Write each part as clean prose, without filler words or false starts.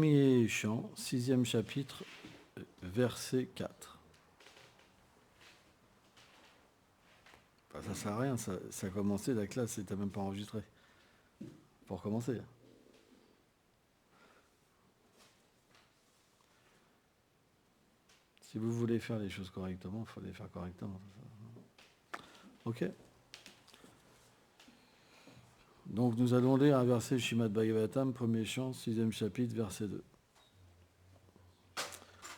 Premier chant, 6e chapitre, verset 4. Enfin, ça sert à rien, ça a commencé, la classe n'était même pas enregistrée. Pour commencer. Si vous voulez faire les choses correctement, il faut les faire correctement. Ok. Donc nous allons lire un verset Shrimad Bhagavatam, premier chant, 6e chapitre, verset 2.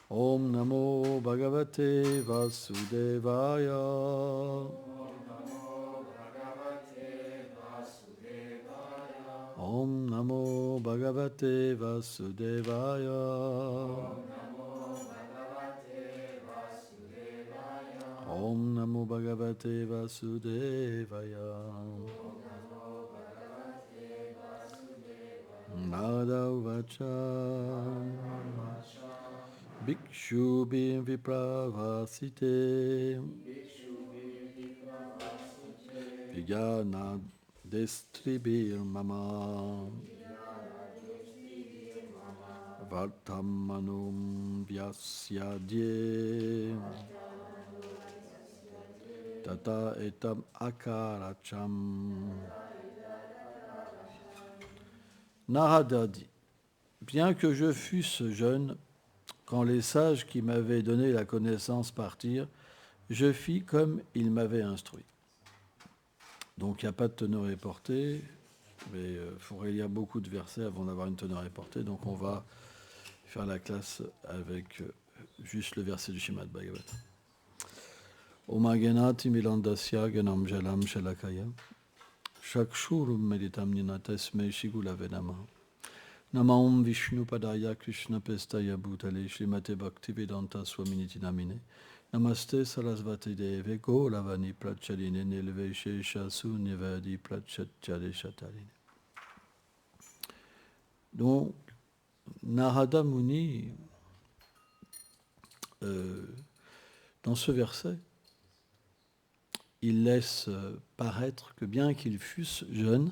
Om Namo Bhagavate Vasudevaya. Om Namo Bhagavate Vasudevaya. Om Namo Bhagavate Vasudevaya. Nada Uvacha. Bhikshu Bhim Vipravasite. Vijana Destribir Mama. Vartamanum Vyasyadye. Tata etam akaracham. Narada dit, bien que je fusse jeune, quand les sages qui m'avaient donné la connaissance partirent, je fis comme ils m'avaient instruit. Donc il n'y a pas de teneur et portée, mais il faudrait lire beaucoup de versets avant d'avoir une teneur et portée. Donc on va faire la classe avec juste le verset du Shrimad Bhagavatam. Omagenati milandasya ganam jalam shalakaya. Shakshurum meditam ninatasme shigulave namaha. Namaum Vishnu Padaya Krishna Pestaya Bhutale Srimate Bhaktivedanta Swaminiti Namine. Namaste Sarasvati Deve Go Lavani Prachaline Nilve Shesha Sunyavadi Prachachare Shataline. Donc, Narada Muni, dans ce verset, il laisse paraître que bien qu'il fût jeune,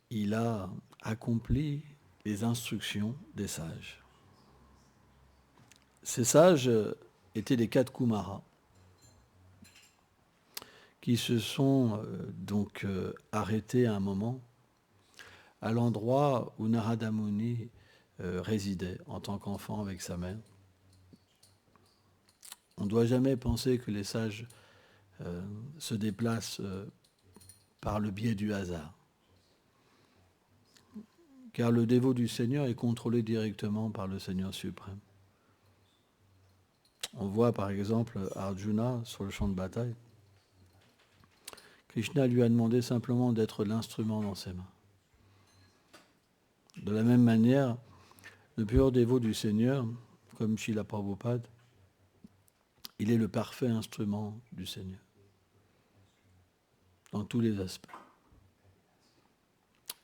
il a accompli les instructions des sages. Ces sages étaient les 4 Kumaras qui se sont arrêtés à un moment à l'endroit où Narada Muni résidait en tant qu'enfant avec sa mère. On ne doit jamais penser que les sages se déplacent par le biais du hasard. Car le dévot du Seigneur est contrôlé directement par le Seigneur suprême. On voit par exemple Arjuna sur le champ de bataille. Krishna lui a demandé simplement d'être l'instrument dans ses mains. De la même manière, le pur dévot du Seigneur, comme Srila Prabhupada, il est le parfait instrument du Seigneur, dans tous les aspects.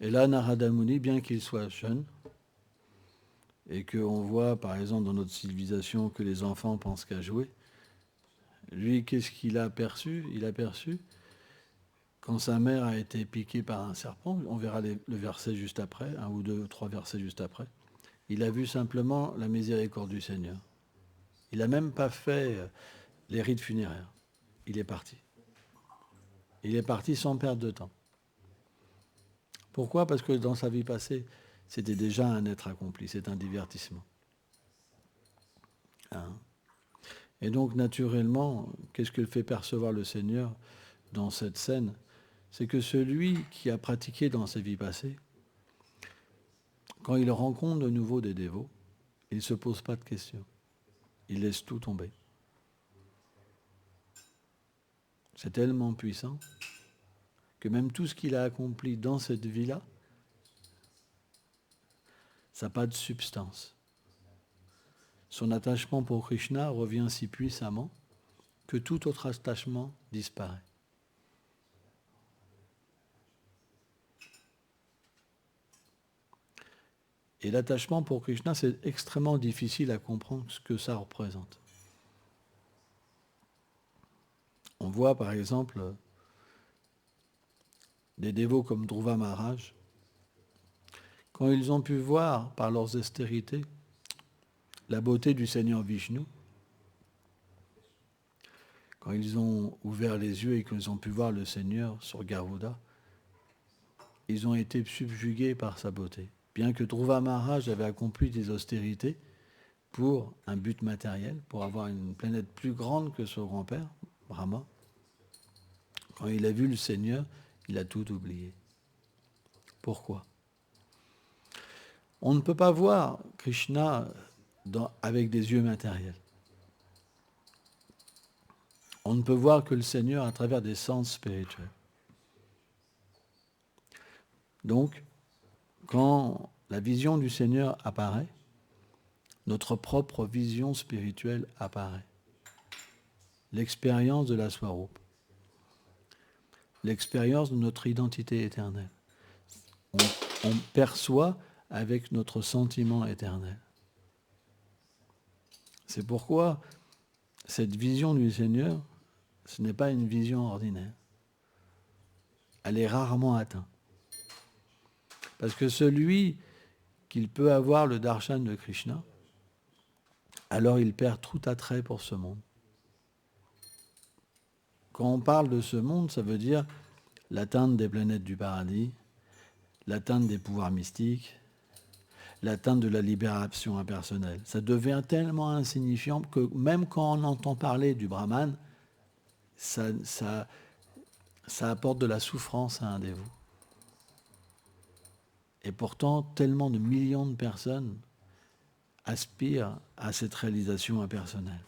Et là, Narada Muni, bien qu'il soit jeune, et qu'on voit par exemple dans notre civilisation que les enfants pensent qu'à jouer, lui, qu'est-ce qu'il a perçu ? Il a perçu, quand sa mère a été piquée par un serpent, on verra le verset juste après, 1 ou 2 ou 3 versets juste après, il a vu simplement la miséricorde du Seigneur. Il n'a même pas fait les rites funéraires. Il est parti. Il est parti sans perdre de temps. Pourquoi ? Parce que dans sa vie passée, c'était déjà un être accompli, c'est un divertissement. Hein ? Et donc, naturellement, qu'est-ce que fait percevoir le Seigneur dans cette scène ? C'est que celui qui a pratiqué dans sa vie passée, quand il rencontre de nouveau des dévots, il ne se pose pas de questions. Il laisse tout tomber. C'est tellement puissant que même tout ce qu'il a accompli dans cette vie-là, ça n'a pas de substance. Son attachement pour Krishna revient si puissamment que tout autre attachement disparaît. Et l'attachement pour Krishna, c'est extrêmement difficile à comprendre ce que ça représente. On voit par exemple des dévots comme Dhruva Maharaj, quand ils ont pu voir par leurs austérités la beauté du Seigneur Vishnu, quand ils ont ouvert les yeux et qu'ils ont pu voir le Seigneur sur Garuda, ils ont été subjugués par sa beauté. Bien que Dhruva Maharaj avait accompli des austérités pour un but matériel, pour avoir une planète plus grande que son grand-père, Brahma, quand il a vu le Seigneur, il a tout oublié. Pourquoi ? On ne peut pas voir Krishna avec des yeux matériels. On ne peut voir que le Seigneur à travers des sens spirituels. Donc, quand la vision du Seigneur apparaît, notre propre vision spirituelle apparaît. L'expérience de la Swarup. L'expérience de notre identité éternelle. On perçoit avec notre sentiment éternel. C'est pourquoi cette vision du Seigneur, ce n'est pas une vision ordinaire. Elle est rarement atteinte. Parce que celui qui peut avoir le darshan de Krishna, alors il perd tout attrait pour ce monde. Quand on parle de ce monde, ça veut dire l'atteinte des planètes du paradis, l'atteinte des pouvoirs mystiques, l'atteinte de la libération impersonnelle. Ça devient tellement insignifiant que même quand on entend parler du Brahman, ça apporte de la souffrance à un dévot. Et pourtant, tellement de millions de personnes aspirent à cette réalisation impersonnelle.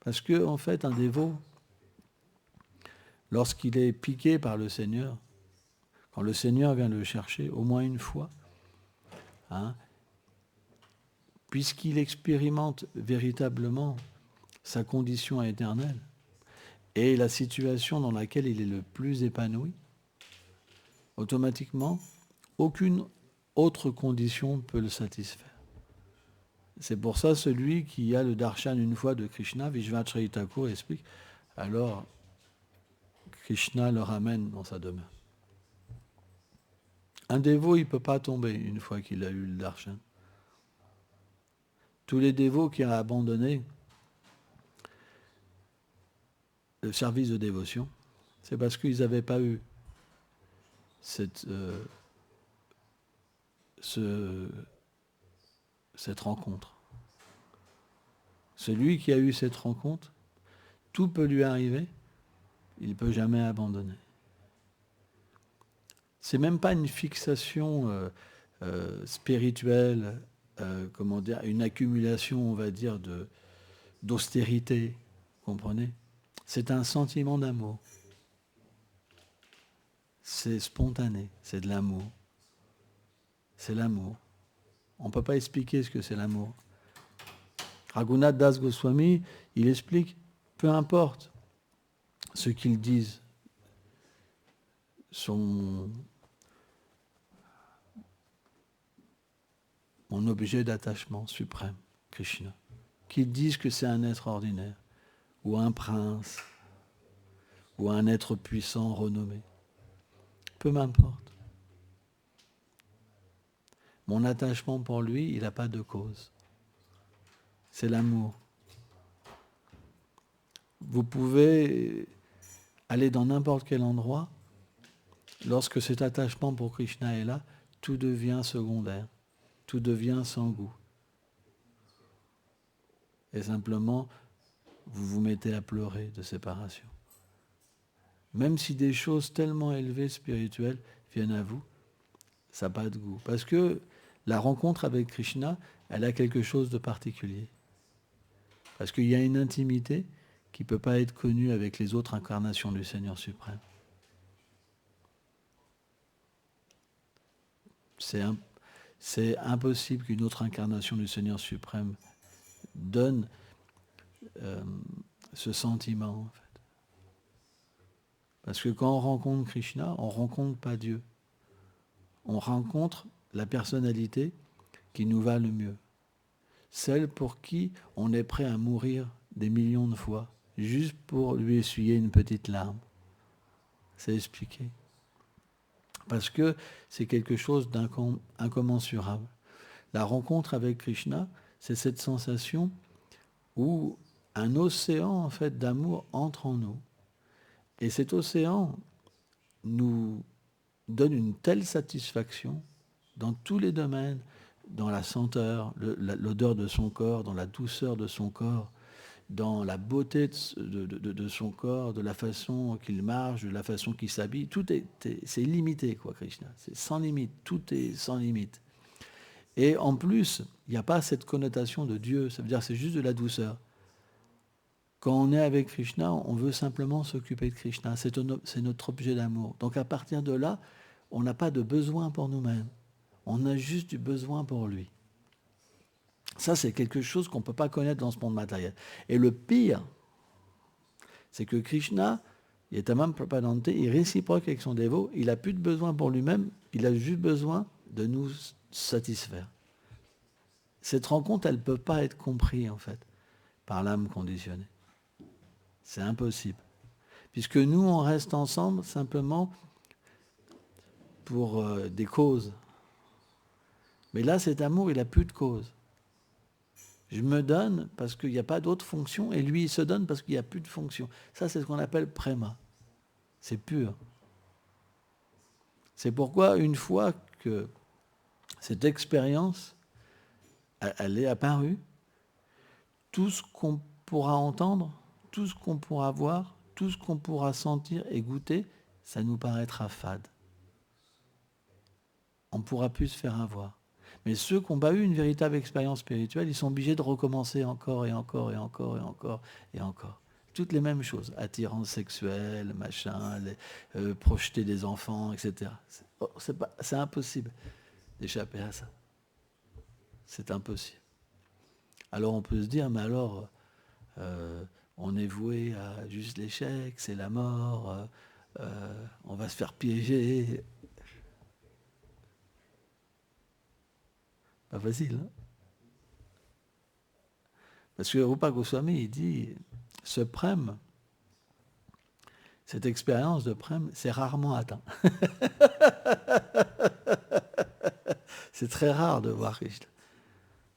Parce que, en fait, un dévot, lorsqu'il est piqué par le Seigneur, quand le Seigneur vient le chercher, au moins une fois, puisqu'il expérimente véritablement sa condition éternelle et la situation dans laquelle il est le plus épanoui, automatiquement, aucune autre condition peut le satisfaire. C'est pour ça, celui qui a le darshan une fois de Krishna, Vishvacharya Thakur explique, alors Krishna le ramène dans sa demeure. Un dévot, il ne peut pas tomber une fois qu'il a eu le darshan. Tous les dévots qui ont abandonné le service de dévotion, c'est parce qu'ils n'avaient pas eu cette rencontre. Celui qui a eu cette rencontre, tout peut lui arriver, il ne peut jamais abandonner. C'est même pas une fixation spirituelle, une accumulation, on va dire, d'austérité, comprenez ? C'est un sentiment d'amour. C'est spontané, c'est de l'amour. C'est l'amour. On ne peut pas expliquer ce que c'est l'amour. Raghunath Das Goswami, il explique, peu importe ce qu'ils disent, mon objet d'attachement suprême, Krishna, qu'ils disent que c'est un être ordinaire, ou un prince, ou un être puissant, renommé. Peu m'importe. Mon attachement pour lui, il n'a pas de cause. C'est l'amour. Vous pouvez aller dans n'importe quel endroit, lorsque cet attachement pour Krishna est là, tout devient secondaire, tout devient sans goût. Et simplement, vous vous mettez à pleurer de séparation. Même si des choses tellement élevées, spirituelles, viennent à vous, ça n'a pas de goût. Parce que la rencontre avec Krishna, elle a quelque chose de particulier. Parce qu'il y a une intimité qui ne peut pas être connue avec les autres incarnations du Seigneur suprême. C'est impossible qu'une autre incarnation du Seigneur suprême donne ce sentiment, en fait. Parce que quand on rencontre Krishna, on ne rencontre pas Dieu. On rencontre la personnalité qui nous va le mieux. Celle pour qui on est prêt à mourir des millions de fois, juste pour lui essuyer une petite larme. C'est expliqué. Parce que c'est quelque chose d'incommensurable. La rencontre avec Krishna, c'est cette sensation où un océan en fait d'amour entre en nous. Et cet océan nous donne une telle satisfaction dans tous les domaines, dans la senteur, l'odeur de son corps, dans la douceur de son corps, dans la beauté de son corps, de la façon qu'il marche, de la façon qu'il s'habille. C'est illimité, quoi, Krishna. C'est sans limite. Tout est sans limite. Et en plus, il n'y a pas cette connotation de Dieu. Ça veut dire que c'est juste de la douceur. Quand on est avec Krishna, on veut simplement s'occuper de Krishna. C'est notre objet d'amour. Donc à partir de là, on n'a pas de besoin pour nous-mêmes. On a juste du besoin pour lui. Ça, c'est quelque chose qu'on ne peut pas connaître dans ce monde matériel. Et le pire, c'est que Krishna, Yetamam Prapadante, est réciproque avec son dévot. Il n'a plus de besoin pour lui-même, il a juste besoin de nous satisfaire. Cette rencontre, elle ne peut pas être comprise, en fait, par l'âme conditionnée. C'est impossible. Puisque nous, on reste ensemble simplement pour des causes. Mais là, cet amour, il n'a plus de cause. Je me donne parce qu'il n'y a pas d'autre fonction, et lui, il se donne parce qu'il n'y a plus de fonction. Ça, c'est ce qu'on appelle préma. C'est pur. C'est pourquoi, une fois que cette expérience, elle est apparue, tout ce qu'on pourra entendre, tout ce qu'on pourra voir, tout ce qu'on pourra sentir et goûter, ça nous paraîtra fade. On ne pourra plus se faire avoir. Mais ceux qui n'ont pas eu une véritable expérience spirituelle, ils sont obligés de recommencer encore et encore et encore et encore et encore. Toutes les mêmes choses, attirance sexuelle, machin, projeter des enfants, etc. C'est impossible d'échapper à ça. C'est impossible. Alors on peut se dire, mais alors, on est voué à juste l'échec, c'est la mort, on va se faire piéger. Pas facile, hein? Parce que Rupa Goswami, il dit, ce prème, cette expérience de prème, c'est rarement atteint. C'est très rare de voir Krishna.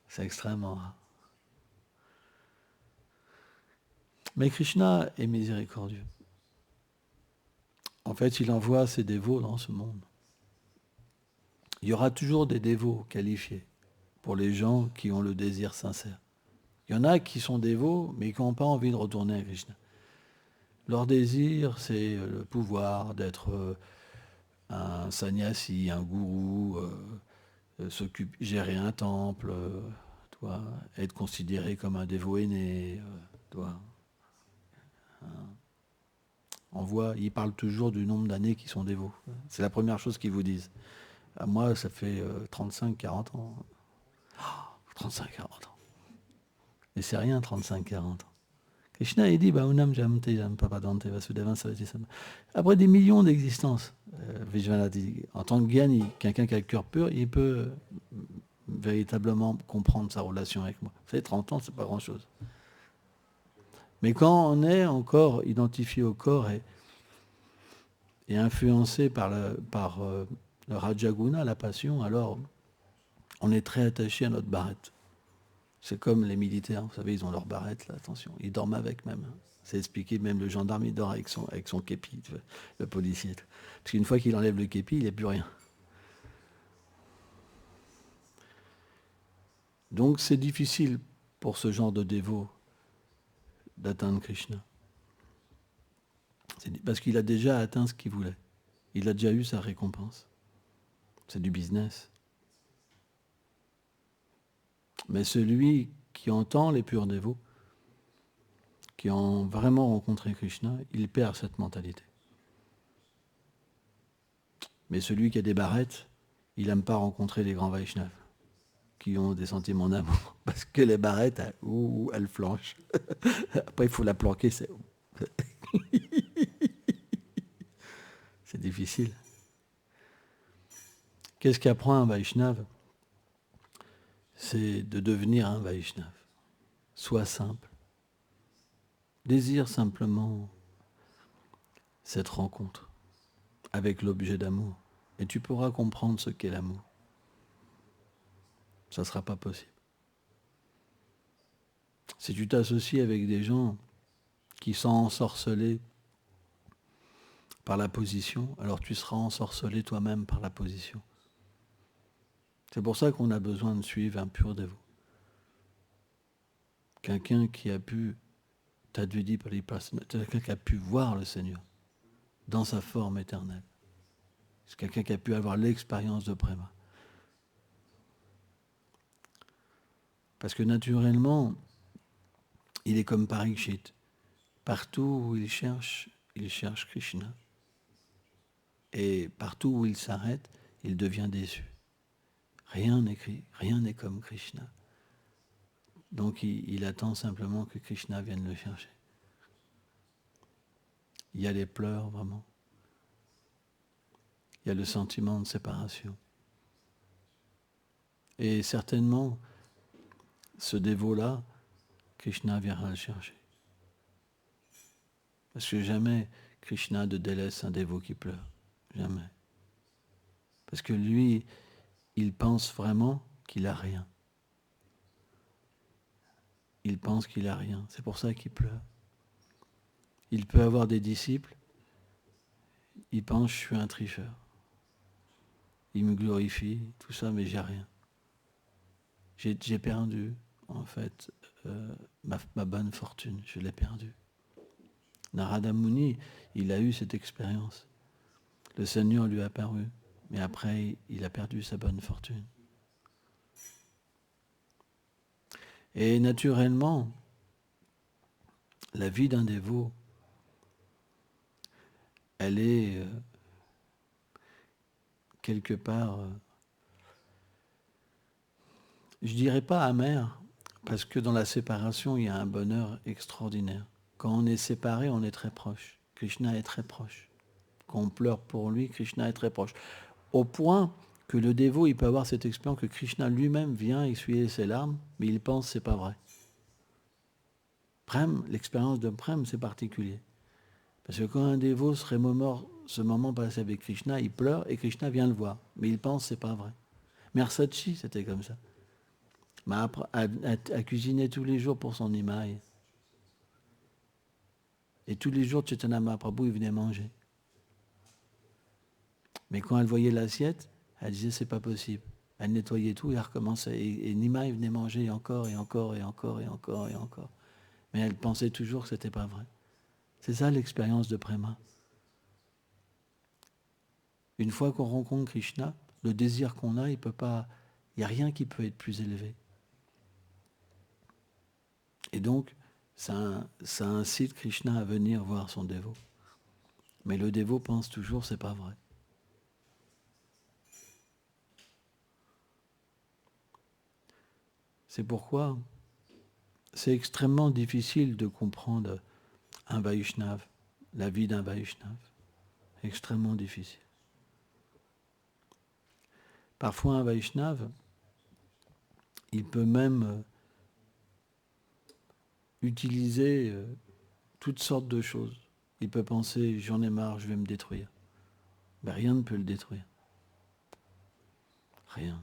C'est extrêmement rare. Mais Krishna est miséricordieux. En fait, il envoie ses dévots dans ce monde. Il y aura toujours des dévots qualifiés pour les gens qui ont le désir sincère. Il y en a qui sont dévots, mais qui n'ont pas envie de retourner à Krishna. Leur désir, c'est le pouvoir d'être un sannyasi, un gourou, gérer un temple, être considéré comme un dévot aîné. Ils parlent toujours du nombre d'années qu'ils sont dévots. C'est la première chose qu'ils vous disent. Moi, ça fait 35-40 ans. 35-40 ans. Mais c'est rien, 35-40 ans. Krishna, il dit, Unam Jamte Jam Papadante Vasudevan Savati Sama. Après des millions d'existences, Vishwanath dit, en tant que Gyani, quelqu'un qui a le cœur pur, il peut véritablement comprendre sa relation avec moi. Vous savez, 30 ans, c'est pas grand-chose. Mais quand on est encore identifié au corps et influencé par le Rajaguna, la passion, alors on est très attaché à notre barrette. C'est comme les militaires, vous savez, ils ont leur barrette, là, attention, ils dorment avec même. C'est expliqué, même le gendarme, il dort avec son képi, le policier. Parce qu'une fois qu'il enlève le képi, il n'y a plus rien. Donc c'est difficile pour ce genre de dévot d'atteindre Krishna. Parce qu'il a déjà atteint ce qu'il voulait. Il a déjà eu sa récompense. C'est du business. Mais celui qui entend les purs dévots, qui ont vraiment rencontré Krishna, il perd cette mentalité. Mais celui qui a des barrettes, il n'aime pas rencontrer les grands Vaishnavas qui ont des sentiments d'amour. Parce que les barrettes, elles flanchent. Après, il faut la planquer. C'est difficile. Qu'est-ce qu'apprend un Vaishnava? C'est de devenir un Vaishnava. Sois simple. Désire simplement cette rencontre avec l'objet d'amour. et tu pourras comprendre ce qu'est l'amour. Ça ne sera pas possible. Si tu t'associes avec des gens qui sont ensorcelés par la position, alors tu seras ensorcelé toi-même par la position. C'est pour ça qu'on a besoin de suivre un pur dévot. Quelqu'un qui a pu, quelqu'un qui a pu voir le Seigneur dans sa forme éternelle. C'est quelqu'un qui a pu avoir l'expérience de Préma. Parce que naturellement, il est comme Parikshit. Partout où il cherche Krishna. Et partout où il s'arrête, il devient déçu. Rien n'est comme Krishna. Donc il attend simplement que Krishna vienne le chercher. Il y a les pleurs, vraiment. Il y a le sentiment de séparation. Et certainement, ce dévot-là, Krishna viendra le chercher. Parce que jamais Krishna ne délaisse un dévot qui pleure. Jamais. Parce que lui, il pense vraiment qu'il n'a rien. Il pense qu'il n'a rien. C'est pour ça qu'il pleure. Il peut avoir des disciples. Il pense, je suis un tricheur. Il me glorifie, tout ça, mais j'ai rien. J'ai perdu, en fait, ma bonne fortune. Je l'ai perdue. Narada Muni, il a eu cette expérience. Le Seigneur lui a apparu, mais après, il a perdu sa bonne fortune. Et naturellement, la vie d'un dévot, elle est quelque part, je dirais pas amère, parce que dans la séparation, il y a un bonheur extraordinaire. Quand on est séparé, on est très proche. Krishna est très proche. Quand on pleure pour lui, Krishna est très proche. Au point que le dévot, il peut avoir cette expérience que Krishna lui-même vient essuyer ses larmes, mais il pense que ce n'est pas vrai. Prem, l'expérience de Prem, c'est particulier. Parce que quand un dévot se remémore ce moment passé avec Krishna, il pleure et Krishna vient le voir, mais il pense que ce n'est pas vrai. Mersachi, c'était comme ça. A cuisiné tous les jours pour son imaï. Et tous les jours, Chaitanya Mahaprabhu, il venait manger. Mais quand elle voyait l'assiette, elle disait c'est pas possible. Elle nettoyait tout et elle recommençait. Et Nima, il venait manger encore et encore et encore et encore et encore. Mais elle pensait toujours que c'était pas vrai. C'est ça l'expérience de Prema. Une fois qu'on rencontre Krishna, le désir qu'on a, il n'y a rien qui peut être plus élevé. Et donc, ça incite Krishna à venir voir son dévot. Mais le dévot pense toujours c'est pas vrai. C'est pourquoi c'est extrêmement difficile de comprendre un Vaishnav, la vie d'un Vaishnav. Extrêmement difficile. Parfois un Vaishnav, il peut même utiliser toutes sortes de choses. Il peut penser, j'en ai marre, je vais me détruire. Mais rien ne peut le détruire. Rien.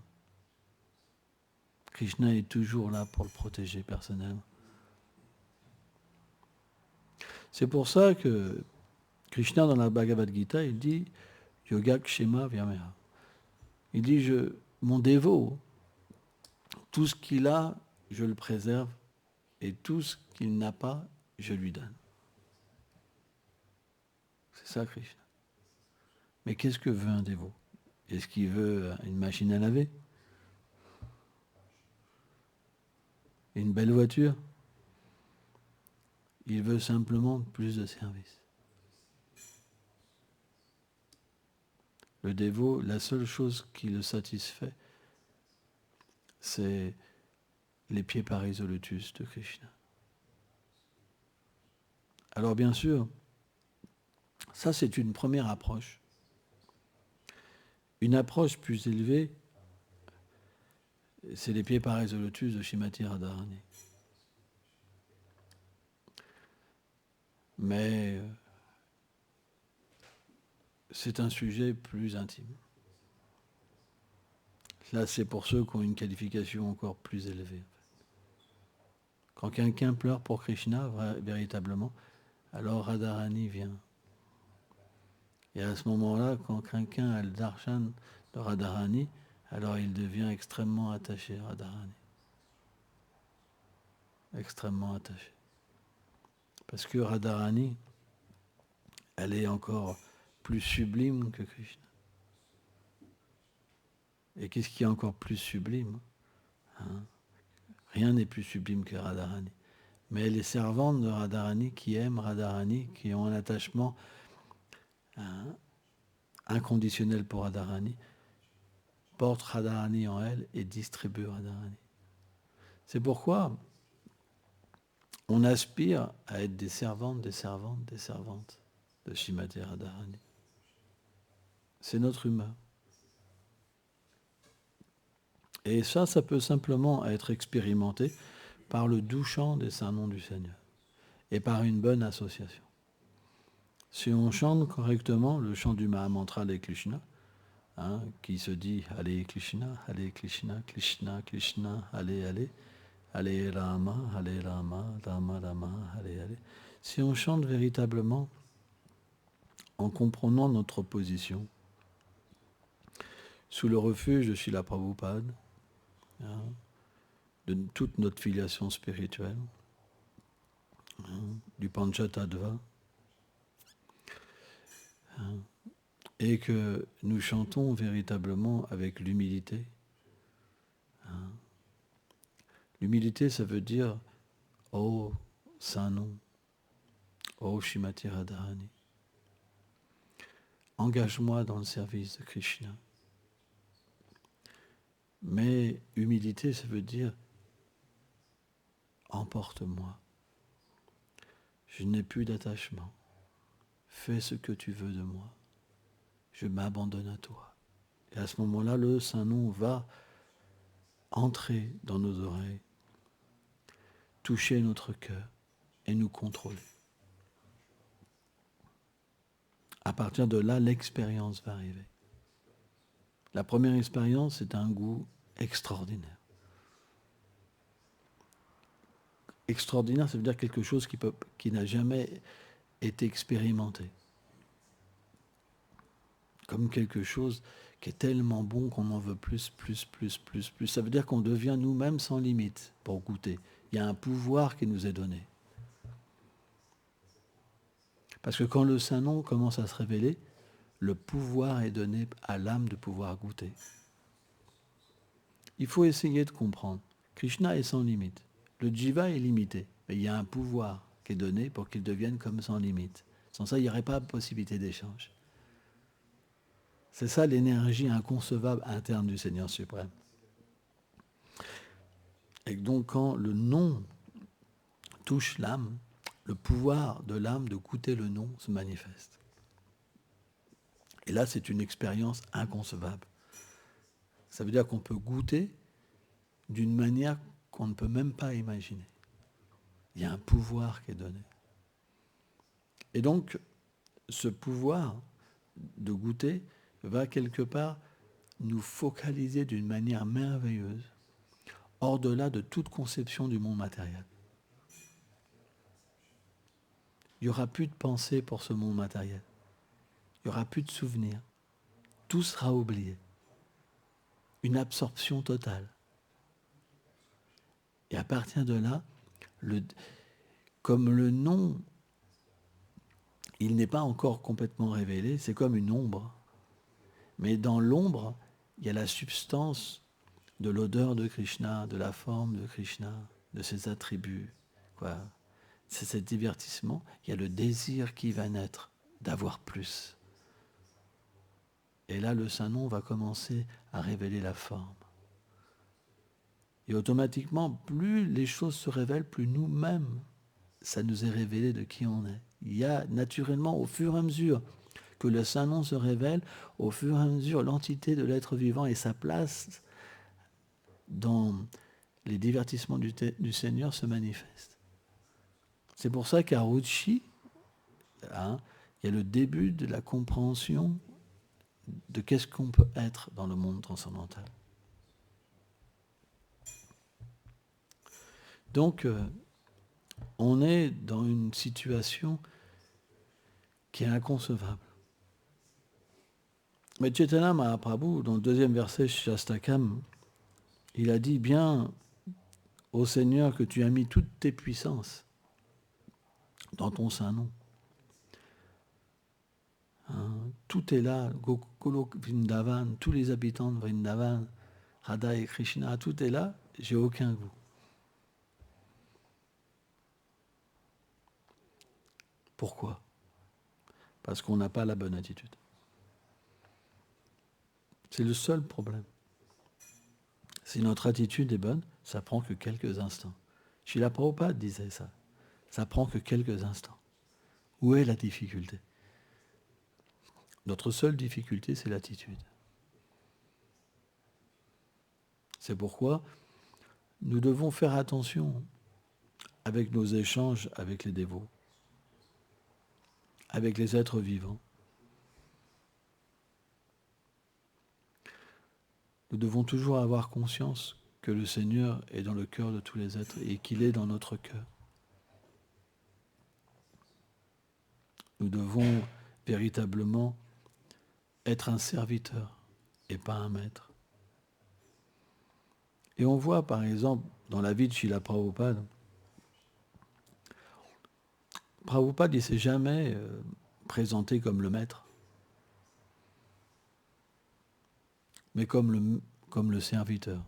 Krishna est toujours là pour le protéger personnellement. C'est pour ça que Krishna, dans la Bhagavad Gita, il dit Yoga Kshema Vyameha. Il dit mon dévot, tout ce qu'il a, je le préserve, et tout ce qu'il n'a pas, je lui donne. C'est ça Krishna. Mais qu'est-ce que veut un dévot? Est-ce qu'il veut une machine à laver? Une belle voiture? Il veut simplement plus de service. Le dévot, la seule chose qui le satisfait, c'est les pieds pareils au lotus de Krishna. Alors bien sûr, ça c'est une première approche. Une approche plus élevée, c'est les pieds pareils au lotus de Shrimati Radharani. Mais c'est un sujet plus intime. Là, c'est pour ceux qui ont une qualification encore plus élevée. Quand quelqu'un pleure pour Krishna, véritablement, alors Radharani vient. Et à ce moment-là, quand quelqu'un a le darshan de Radharani, alors il devient extrêmement attaché à Radharani. Extrêmement attaché. Parce que Radharani, elle est encore plus sublime que Krishna. Et qu'est-ce qui est encore plus sublime, hein? Rien n'est plus sublime que Radharani. Mais les servantes de Radharani qui aiment Radharani, qui ont un attachement inconditionnel pour Radharani, portent Radharani en elles et distribuent Radharani. C'est pourquoi on aspire à être des servantes de Srimati Radharani. C'est notre humeur. Et ça peut simplement être expérimenté par le doux chant des saints noms du Seigneur et par une bonne association. Si on chante correctement le chant du Mahamantra de Krishna, qui se dit Hare Krishna, Krishna Krishna, Hare Rama, Rama Rama, Hare Hare. Si on chante véritablement en comprenant notre position, sous le refuge de Srila Prabhupada, de toute notre filiation spirituelle, du Panchatattva, et que nous chantons véritablement avec l'humilité. L'humilité, ça veut dire « Oh Saint-Nom, oh Srimati Radharani, engage-moi dans le service de Krishna ». Mais humilité, ça veut dire « Emporte-moi, je n'ai plus d'attachement, fais ce que tu veux de moi, je m'abandonne à toi ». Et à ce moment-là, le Saint-Nom va entrer dans nos oreilles, toucher notre cœur et nous contrôler. À partir de là, l'expérience va arriver. La première expérience, c'est un goût extraordinaire. Extraordinaire, ça veut dire quelque chose qui n'a jamais été expérimenté. Comme quelque chose qui est tellement bon qu'on en veut plus. Ça veut dire qu'on devient nous-mêmes sans limite pour goûter. Il y a un pouvoir qui nous est donné. Parce que quand le Saint-Nom commence à se révéler, le pouvoir est donné à l'âme de pouvoir goûter. Il faut essayer de comprendre. Krishna est sans limite. Le jiva est limité. Mais il y a un pouvoir qui est donné pour qu'il devienne comme sans limite. Sans ça, il n'y aurait pas de possibilité d'échange. C'est ça l'énergie inconcevable interne du Seigneur suprême. Et donc quand le nom touche l'âme, le pouvoir de l'âme de goûter le nom se manifeste. Et là, c'est une expérience inconcevable. Ça veut dire qu'on peut goûter d'une manière qu'on ne peut même pas imaginer. Il y a un pouvoir qui est donné. Et donc, ce pouvoir de goûter va quelque part nous focaliser d'une manière merveilleuse, hors-delà de toute conception du monde matériel. Il n'y aura plus de pensée pour ce monde matériel. Il n'y aura plus de souvenirs. Tout sera oublié. Une absorption totale. Et à partir de là, comme le nom, il n'est pas encore complètement révélé, c'est comme une ombre. Mais dans l'ombre, il y a la substance de l'odeur de Krishna, de la forme de Krishna, de ses attributs. C'est ce divertissement, il y a le désir qui va naître d'avoir plus. Et là, le Saint-Nom va commencer à révéler la forme. Et automatiquement, plus les choses se révèlent, plus nous-mêmes, ça nous est révélé de qui on est. Il y a naturellement, au fur et à mesure que le Saint-Nom se révèle, au fur et à mesure, l'entité de l'être vivant et sa place dans les divertissements du Seigneur se manifeste. C'est pour ça qu'à Ruchi, il y a le début de la compréhension de qu'est-ce qu'on peut être dans le monde transcendantal. Donc, on est dans une situation qui est inconcevable. Mais Chaitanya Mahaprabhu, dans le 2e verset Shastakam, il a dit bien au Seigneur que tu as mis toutes tes puissances dans ton saint nom. Hein, tout est là, Gokula Vrindavan, tous les habitants de Vrindavan, Radha et Krishna, tout est là, j'ai aucun goût. Pourquoi ? Parce qu'on n'a pas la bonne attitude. C'est le seul problème. Si notre attitude est bonne, ça prend que quelques instants. Srila Prabhupada disait ça. Ça prend que quelques instants. Où est la difficulté ? Notre seule difficulté, c'est l'attitude. C'est pourquoi nous devons faire attention avec nos échanges avec les dévots, avec les êtres vivants. Nous devons toujours avoir conscience que le Seigneur est dans le cœur de tous les êtres et qu'il est dans notre cœur. Nous devons véritablement être un serviteur et pas un maître. Et on voit par exemple dans la vie de Srila Prabhupada, Prabhupada ne s'est jamais présenté comme le maître, mais comme le serviteur.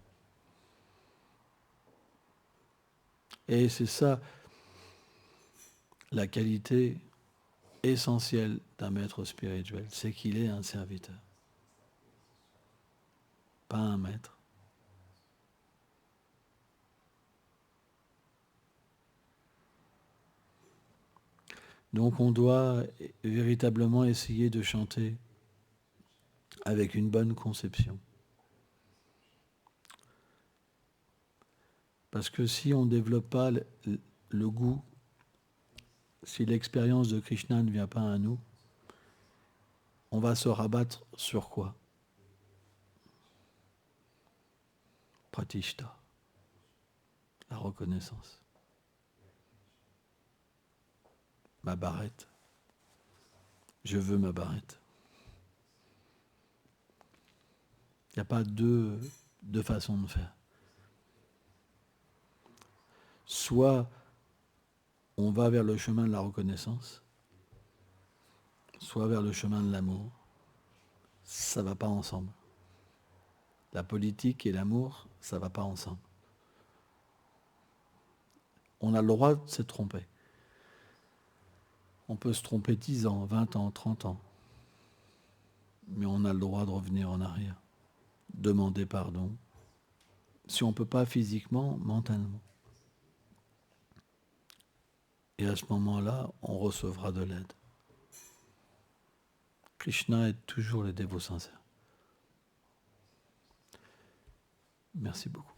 Et c'est ça la qualité essentielle d'un maître spirituel, c'est qu'il est un serviteur, pas un maître. Donc on doit véritablement essayer de chanter avec une bonne conception. Parce que si on ne développe pas le goût, si l'expérience de Krishna ne vient pas à nous, on va se rabattre sur quoi ? Pratishta, la reconnaissance. Ma barrette. Je veux ma barrette. Il n'y a pas deux façons de faire. Soit on va vers le chemin de la reconnaissance, soit vers le chemin de l'amour. Ça ne va pas ensemble. La politique et l'amour, ça ne va pas ensemble. On a le droit de se tromper. On peut se tromper 10 ans, 20 ans, 30 ans. Mais on a le droit de revenir en arrière. Demander pardon. Si on ne peut pas physiquement, mentalement. Et à ce moment-là, on recevra de l'aide. Krishna aide toujours les dévots sincères. Merci beaucoup.